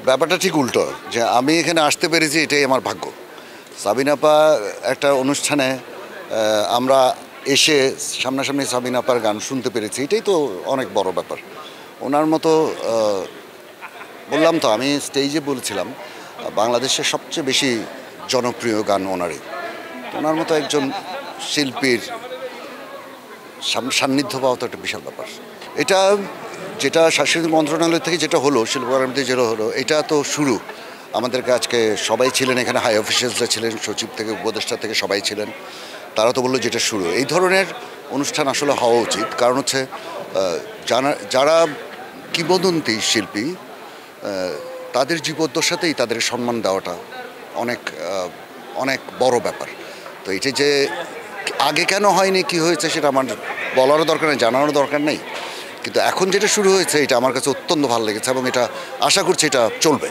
ব্যাপারটা ঠিক উল্টো, যে আমি এখানে আসতে পেরেছি এটাই আমার ভাগ্য। সাবিনা আপা একটা অনুষ্ঠানে আমরা এসে সামনাসামনি সাবিনা আপার গান শুনতে পেরেছি, এটাই তো অনেক বড় ব্যাপার। ওনার মতো বললাম তো, আমি স্টেজে বলছিলাম বাংলাদেশের সবচেয়ে বেশি জনপ্রিয় গান ওনারই। ওনার মতো একজন শিল্পীর সান্নিধ্য পাওয়া তো একটা বিশাল ব্যাপার। এটা যেটা সাংস্কৃতিক মন্ত্রণালয় থেকে যেটা হলো, শিল্প একাডেমিতে যেটা হলো, এটা তো শুরু। আমাদেরকে আজকে সবাই ছিলেন এখানে, হাই অফিসিয়ালসরা ছিলেন, সচিব থেকে উপদেষ্টা থেকে সবাই ছিলেন। তারা তো বললো যেটা শুরু। এই ধরনের অনুষ্ঠান আসলে হওয়া উচিত, কারণ হচ্ছে যারা কিংবদন্তি শিল্পী তাদের জীবদ্দশাতেই তাদের সম্মান দেওয়াটা অনেক অনেক বড় ব্যাপার। তো এটা যে আগে কেন হয়নি, কি হয়েছে, সেটা আমার বলারও দরকার নেই, জানারও দরকার নেই। কিন্তু এখন যেটা শুরু হয়েছে এটা আমার কাছে অত্যন্ত ভালো লেগেছে এবং এটা আশা করছি এটা চলবে।